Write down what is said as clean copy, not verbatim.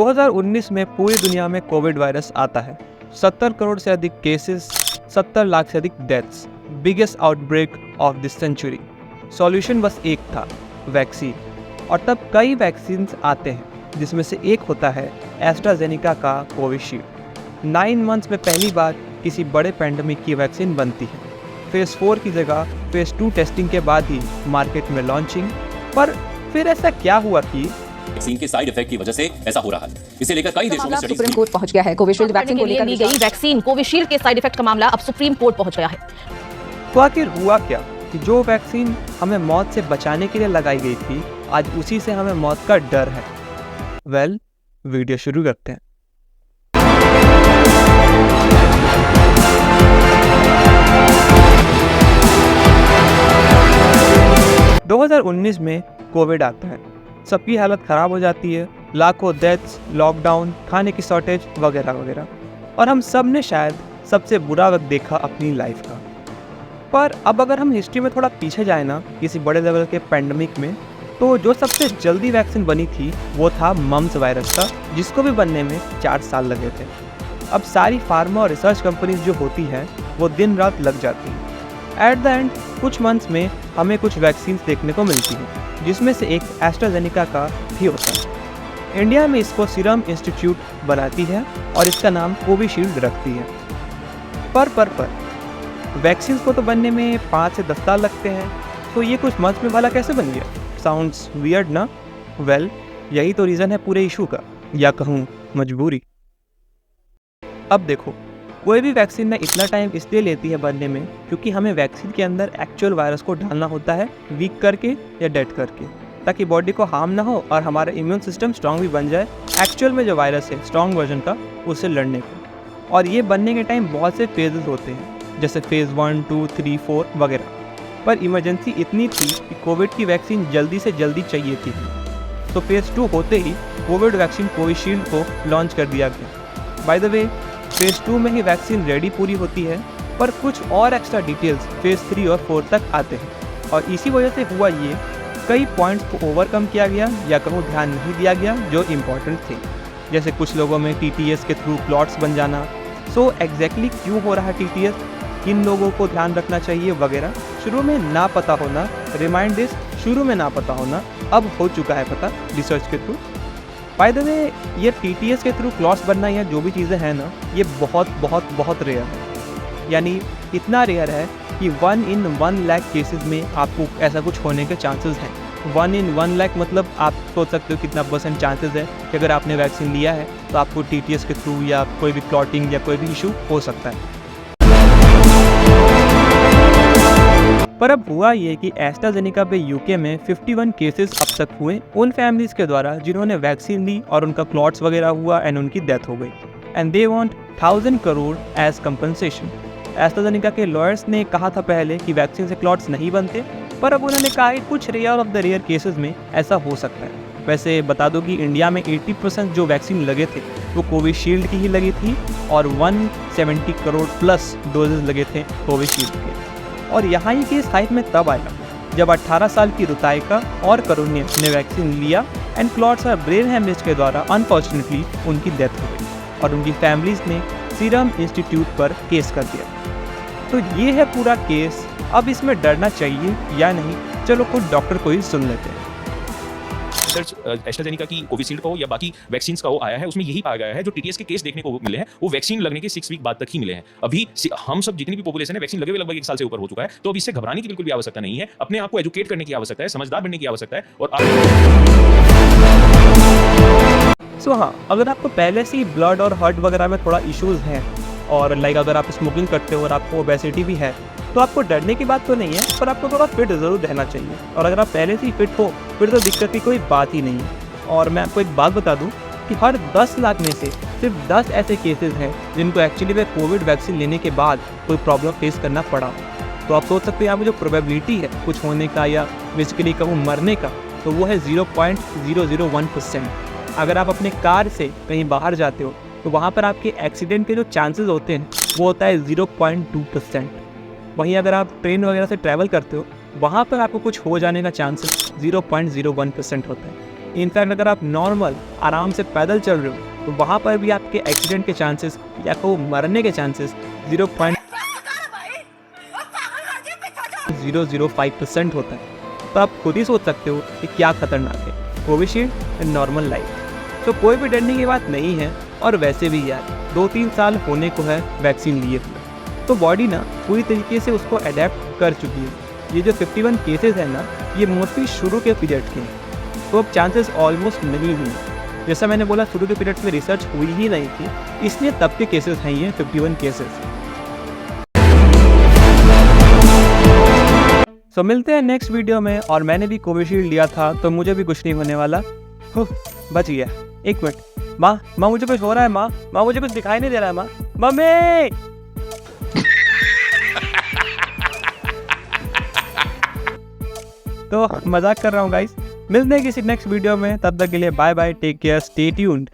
2019 में पूरी दुनिया में कोविड वायरस आता है। 70 करोड़ से अधिक केसेस, 70 लाख से अधिक deaths, biggest outbreak of this century. Solution बस एक था, वैक्सीन। और तब कई वैक्सीन आते हैं, जिसमें से एक होता है एस्ट्राजेनेका का कोविशील्ड। 9 मंथ्स में पहली बार किसी बड़े पैंडेमिक की वैक्सीन बनती है। फेज़ 4 की जगह फेज़ 2 टेस्टिंग के बाद ही मार्केट में लॉन्चिंग। पर फिर ऐसा क्या हुआ कि वैक्सीन के साइड इफेक्ट की वजह से ऐसा हो रहा है। इसे लेकर कई देशों में स्टडीज सुप्रीम कोर्ट पहुंच गया है। कोविशील्ड वैक्सीन को लेकर ली गई वैक्सीन कोविशील्ड के साइड इफेक्ट का मामला अब सुप्रीम कोर्ट पहुंच गया है। तो आखिर हुआ क्या कि जो वैक्सीन हमें मौत से बचाने के लिए लगाई गई थी, आज उसी से हमें मौत का डर है। वेल, वीडियो शुरू करते हैं। दो 2019 में कोविड आता है। सबकी हालत ख़राब हो जाती है, लाखों डेथ्स, लॉकडाउन, खाने की शॉर्टेज वगैरह वगैरह। और हम सब ने शायद सबसे बुरा वक्त देखा अपनी लाइफ का। पर अब अगर हम हिस्ट्री में थोड़ा पीछे जाए ना, किसी बड़े लेवल के पैंडमिक में, तो जो सबसे जल्दी वैक्सीन बनी थी वो था मम्स वायरस का, जिसको भी बनने में 4 साल लगे थे। अब सारी फार्मा और रिसर्च कंपनीज जो होती हैं वो दिन रात लग जाती हैं। एट द एंड कुछ मंथ्स में हमें कुछ वैक्सीन देखने को मिलती हैं, जिसमें से एक एस्ट्राजेनेका का भी होता है। इंडिया में इसको सीरम इंस्टीट्यूट बनाती है और इसका नाम कोविशील्ड रखती है। पर वैक्सीन को तो बनने में 5 से 10 साल लगते हैं, तो ये कुछ मंथ्स में भला कैसे बन गया? साउंड्स वियर्ड ना? वेल, यही तो रीज़न है पूरे इशू का, या कहूँ मजबूरी। अब देखो, कोई भी वैक्सीन में इतना टाइम इसलिए लेती है बनने में क्योंकि हमें वैक्सीन के अंदर एक्चुअल वायरस को डालना होता है, वीक करके या डेड करके, ताकि बॉडी को हार्म ना हो और हमारा इम्यून सिस्टम स्ट्रांग भी बन जाए एक्चुअल में जो वायरस है स्ट्रांग वर्जन का, उससे लड़ने को। और ये बनने के टाइम बहुत से फेजेस होते हैं, जैसे फेज़ 1, 2, 3, 4 वगैरह। पर इमरजेंसी इतनी थी कि कोविड की वैक्सीन जल्दी से जल्दी चाहिए थी, तो फेज़ 2 होते ही कोविड वैक्सीन कोविशील्ड को लॉन्च कर दिया गया। बाय द वे, फेज़ 2 में ही वैक्सीन रेडी पूरी होती है, पर कुछ और एक्स्ट्रा डिटेल्स फेज़ 3 और 4 तक आते हैं। और इसी वजह से हुआ ये, कई पॉइंट्स को ओवरकम किया गया या कहूँ ध्यान नहीं दिया गया जो इम्पोर्टेंट थे, जैसे कुछ लोगों में TTS के थ्रू क्लॉट्स बन जाना। सो एग्जैक्टली क्यों हो रहा है TTS, किन लोगों को ध्यान रखना चाहिए वगैरह, शुरू में ना पता होना, रिमाइंड दिस, शुरू में ना पता होना, अब हो चुका है पता रिसर्च के थ्रू। बाय द वे, ये TTS के थ्रू क्लॉट्स बनना या जो भी चीज़ें हैं ना, ये बहुत बहुत बहुत रेयर है। यानी इतना रेयर है कि 1 in 1 लाख केसेस में आपको ऐसा कुछ होने के चांसेस हैं। 1 in 1 लाख मतलब आप सोच सकते हो कितना % चांसेस है कि अगर आपने वैक्सीन लिया है तो आपको TTS के थ्रू या कोई भी क्लॉटिंग या कोई भी इशू हो सकता है। पर अब हुआ ये कि एस्ट्राजेनेका पे यूके में 51 केसेस अब तक हुए उन फैमिलीज के द्वारा जिन्होंने वैक्सीन ली और उनका क्लॉट्स वगैरह हुआ एंड उनकी डेथ हो गई। And they want 1000 crore as compensation. AstraZeneca के लॉयर्स ने कहा था पहले कि वैक्सीन से क्लॉट्स नहीं बनते, पर अब उन्होंने कहा कि कुछ rare of the rare cases में ऐसा हो सकता है। वैसे बता दो कि इंडिया में 80% जो वैक्सीन लगे थे वो कोविशील्ड की ही लगी थी और 170 करोड़ प्लस डोजेज लगे थे कोविशील्ड के। और यहाँ ये केस हाइट में तब आया जब 18 साल की रुताइका और करुण ने वैक्सीन लिया एंड क्लॉट्स और ब्रेन हेमरेज के द्वारा अनफॉर्चुनेटली उनकी डेथ हो गई और उनकी फैमिलीज ने सीरम इंस्टीट्यूट पर केस कर दिया। तो ये है पूरा केस। अब इसमें डरना चाहिए या नहीं, चलो खुद डॉक्टर को ही सुन लेते हैं। रिसर्च एस्ट्राजेनेका की कोविशील्ड का हो या बाकी वैक्सीन का हो आया है, उसमें यही पाया गया है जो TTS के केस देखने को मिले हैं वो वैक्सीन लगने के 6 वीक बाद तक ही मिले हैं। अभी हम सब जितनी भी पॉपुलेशन है वैक्सीन लगे हुए लगभग 1 साल से ऊपर हो चुका है, तो अब इससे घबराने की बिल्कुल भी आवश्यकता नहीं है। अपने आप को एजुकेट करने की आवश्यकता है, समझदार बनने की आवश्यकता है। और हाँ, अगर आपको पहले से ही ब्लड और हार्ट वगैरह में थोड़ा इश्यूज हैं और अगर आप स्मोकिंग करते हो और आपको ओबेसिटी भी है, तो आपको डरने की बात तो नहीं है, पर आपको थोड़ा फिट ज़रूर रहना चाहिए। और अगर आप पहले से ही फिट हो फिर तो दिक्कत की कोई बात ही नहीं है। और मैं आपको एक बात बता दूं कि हर 10 लाख में से सिर्फ 10 ऐसे केसेस हैं जिनको एक्चुअली में कोविड वैक्सीन लेने के बाद कोई प्रॉब्लम फेस करना पड़ा। तो आप सोच सकते हैं यहाँ पर जो प्रोबेबिलिटी है कुछ होने का या बेसिकली कहूँ मरने का, तो वो है 0.001%। अगर आप अपने कार से कहीं बाहर जाते हो तो वहाँ पर आपके एक्सीडेंट के जो चांसेस होते हैं वो होता है 0.2%। वहीं अगर आप ट्रेन वगैरह से ट्रैवल करते हो वहाँ पर आपको कुछ हो जाने का चांसेस 0.01% होता है। इनफैक्ट अगर आप नॉर्मल आराम से पैदल चल रहे हो तो वहाँ पर भी आपके एक्सीडेंट के चांसेस या को मरने के चांसेस 0.005% होता है। तो आप खुद ही सोच सकते हो कि क्या खतरनाक है कोविशील्ड एंड नॉर्मल लाइफ। तो कोई भी डरने की बात नहीं है। और वैसे भी यार 2-3 साल होने को है वैक्सीन लिए हुए, तो बॉडी ना पूरी तरीके से उसको अडेप्ट कर चुकी है। ये जो 51 केसेस हैं ना, ये मोस्टली शुरू के पीरियड के हैं, तो अब चांसेस ऑलमोस्ट नहीं हुए। जैसा मैंने बोला, शुरू के पीरियड में रिसर्च हुई ही नहीं थी, इसलिए तब के केसेस हैं ये 51 केसेस। सो मिलते हैं नेक्स्ट वीडियो में। और मैंने भी कोविशील्ड लिया था तो मुझे भी कुछ नहीं होने वाला। बच गया। एक मिनट, माँ मुझे कुछ हो रहा है। माँ मुझे कुछ दिखाई नहीं दे रहा है। माँ, मम्मी। तो मजाक कर रहा हूँ गाइस। मिलते हैं किसी नेक्स्ट वीडियो में, तब तक के लिए bye bye, take care, stay tuned.